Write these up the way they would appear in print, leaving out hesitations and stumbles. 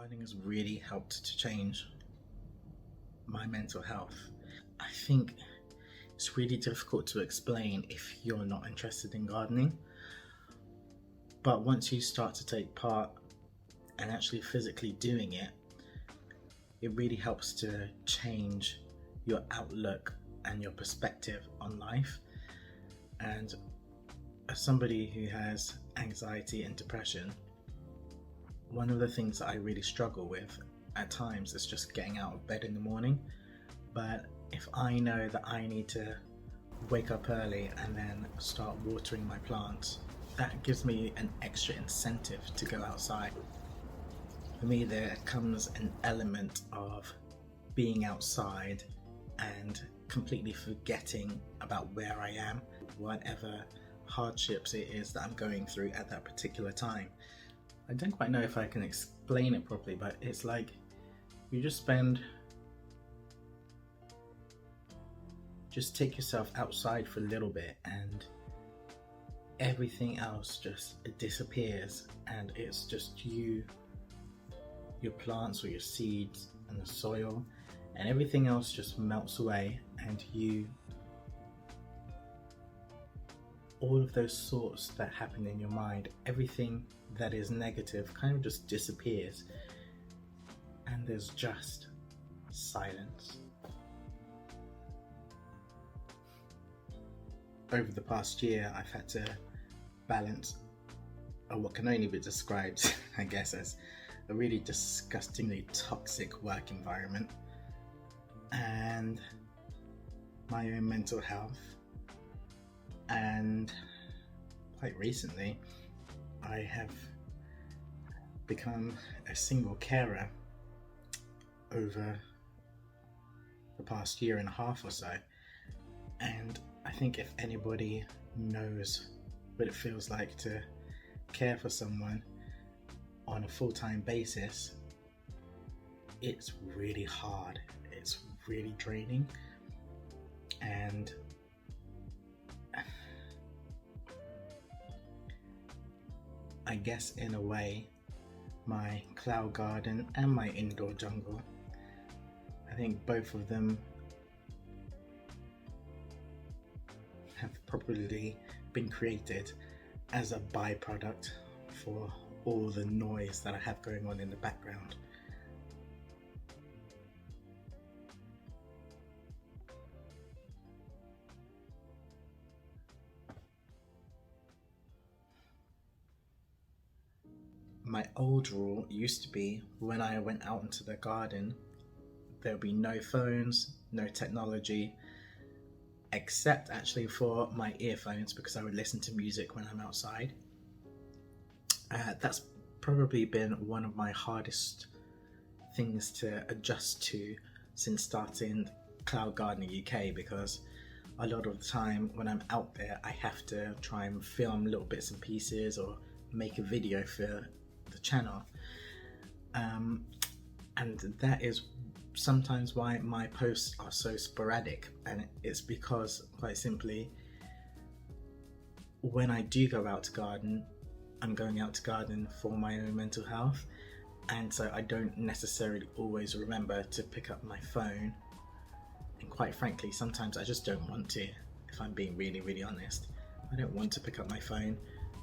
Gardening has really helped to change my mental health. I think it's really difficult to explain if you're not interested in gardening, but once you start to take part and actually physically doing it, it really helps to change your outlook and your perspective on life. And as somebody who has anxiety and depression, one of the things that I really struggle with at times is just getting out of bed in the morning. But if I know that I need to wake up early and then start watering my plants, that gives me an extra incentive to go outside. For me, there comes an element of being outside and completely forgetting about where I am, whatever hardships it is that I'm going through at that particular time. I don't quite know if I can explain it properly, but it's like you just take yourself outside for a little bit and everything else just disappears, and it's just you, your plants or your seeds and the soil, and everything else just melts away, and all of those thoughts that happen in your mind, everything that is negative kind of just disappears, and there's just silence. Over the past year, I've had to balance what can only be described, I guess, as a really disgustingly toxic work environment and my own mental health. And quite recently, I have become a single carer over the past year and a half or so. And I think if anybody knows what it feels like to care for someone on a full-time basis, it's really hard, it's really draining, and I guess in a way my cloud garden and my indoor jungle, I think both of them have probably been created as a byproduct for all the noise that I have going on in the background. My old rule used to be when I went out into the garden, there would be no phones, no technology, except actually for my earphones, because I would listen to music when I'm outside. That's probably been one of my hardest things to adjust to since starting Cloud Gardening UK, because a lot of the time when I'm out there I have to try and film little bits and pieces or make a video for the channel, and that is sometimes why my posts are so sporadic. And it's because, quite simply, when I do go out to garden, I'm going out to garden for my own mental health, and so I don't necessarily always remember to pick up my phone, and quite frankly sometimes I just don't want to. If I'm being really honest, I don't want to pick up my phone,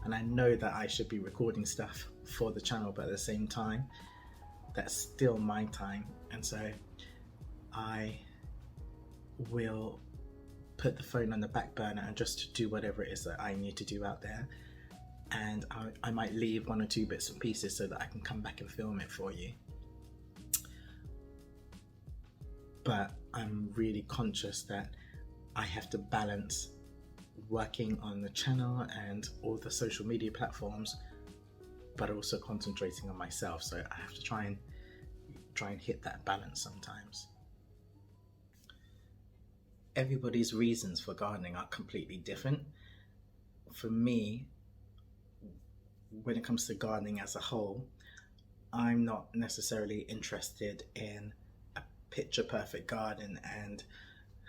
and I know that I should be recording stuff for the channel, but at the same time that's still my time, and so I will put the phone on the back burner and just do whatever it is that I need to do out there, and I might leave one or two bits and pieces so that I can come back and film it for you. But I'm really conscious that I have to balance working on the channel and all the social media platforms, but also concentrating on myself, so I have to try and hit that balance sometimes. Everybody's reasons for gardening are completely different. For me, when it comes to gardening as a whole, I'm not necessarily interested in a picture perfect garden and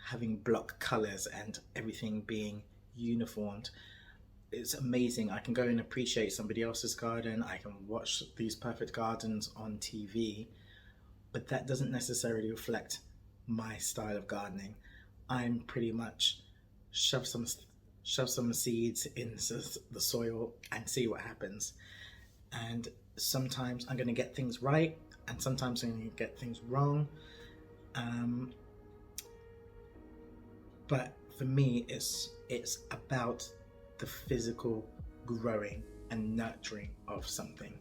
having block colours and everything being uniformed. it's amazing. I can go and appreciate somebody else's garden. I can watch these perfect gardens on TV, but that doesn't necessarily reflect my style of gardening. I'm pretty much shove some seeds into the soil and see what happens. And sometimes I'm going to get things right, and sometimes I'm going to get things wrong. But for me, it's about the physical growing and nurturing of something,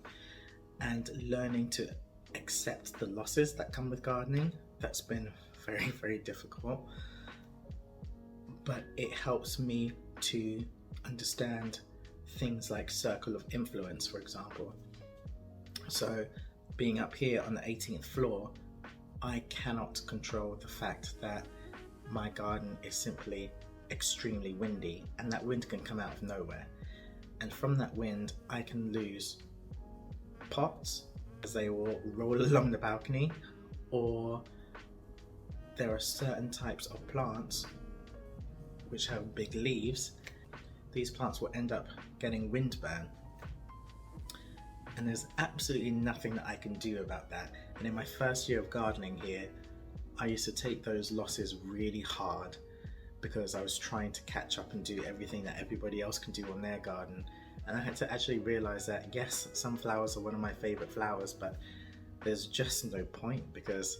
and learning to accept the losses that come with gardening. That's been very, very difficult, but it helps me to understand things like circle of influence, for example. So being up here on the 18th floor, I cannot control the fact that my garden is simply extremely windy, and that wind can come out of nowhere, and from that wind I can lose pots as they will roll along the balcony, or there are certain types of plants which have big leaves. These plants will end up getting windburn, and there's absolutely nothing that I can do about that. And in my first year of gardening here, I used to take those losses really hard, because I was trying to catch up and do everything that everybody else can do on their garden. And I had to actually realize that, yes, sunflowers are one of my favorite flowers, but there's just no point, because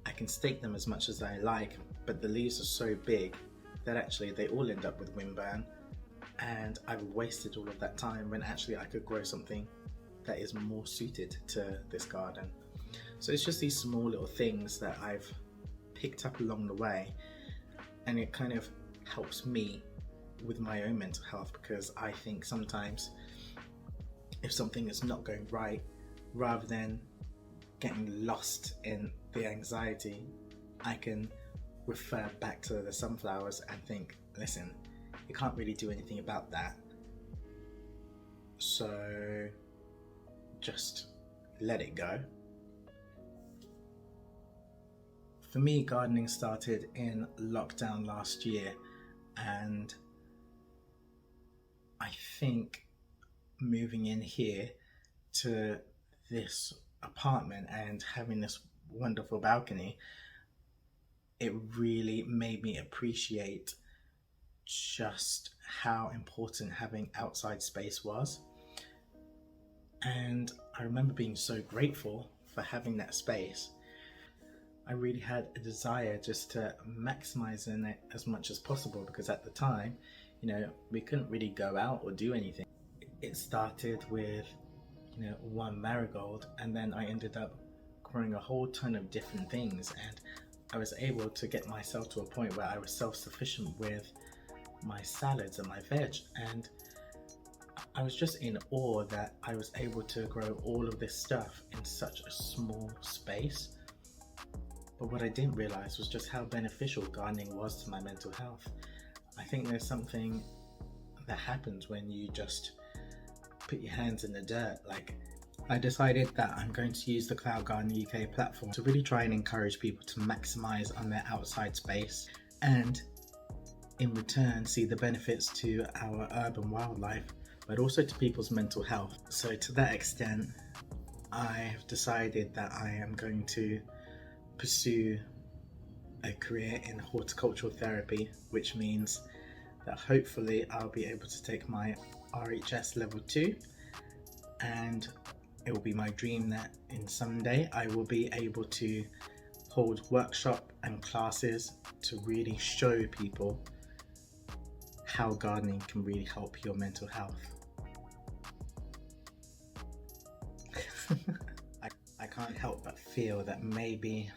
I can stake them as much as I like, but the leaves are so big that actually they all end up with windburn, and I've wasted all of that time when actually I could grow something that is more suited to this garden. So it's just these small little things that I've picked up along the way, and it kind of helps me with my own mental health, because I think sometimes if something is not going right, rather than getting lost in the anxiety, I can refer back to the sunflowers and think, listen, you can't really do anything about that, so just let it go. For me, gardening started in lockdown last year, and I think moving in here to this apartment and having this wonderful balcony, it really made me appreciate just how important having outside space was. And I remember being so grateful for having that space. I really had a desire just to maximize in it as much as possible, because at the time, we couldn't really go out or do anything. It started with, one marigold, and then I ended up growing a whole ton of different things, and I was able to get myself to a point where I was self-sufficient with my salads and my veg, and I was just in awe that I was able to grow all of this stuff in such a small space. But what I didn't realize was just how beneficial gardening was to my mental health. I think there's something that happens when you just put your hands in the dirt. Like, I decided that I'm going to use the Cloud Garden UK platform to really try and encourage people to maximize on their outside space, and in return see the benefits to our urban wildlife, but also to people's mental health. So to that extent, I have decided that I am going to pursue a career in horticultural therapy, which means that hopefully I'll be able to take my RHS level 2, and it will be my dream that in someday I will be able to hold workshop and classes to really show people how gardening can really help your mental health. I can't help but feel that maybe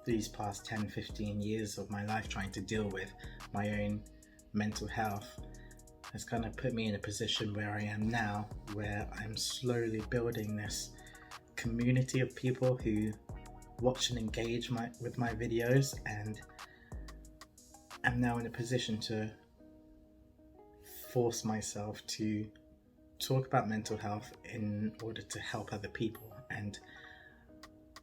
these past 10-15 years of my life trying to deal with my own mental health has kind of put me in a position where I am now, where I'm slowly building this community of people who watch and engage with my videos, and I'm now in a position to force myself to talk about mental health in order to help other people. And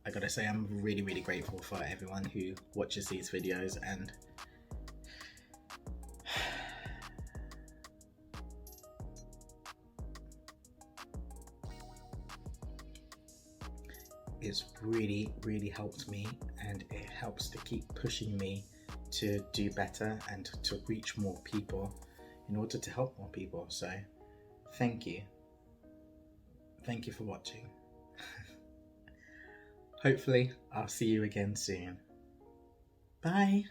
I gotta say, I'm really, really grateful for everyone who watches these videos, and it's really, really helped me, and it helps to keep pushing me to do better and to reach more people in order to help more people. So thank you. Thank you for watching. Hopefully I'll see you again soon. Bye.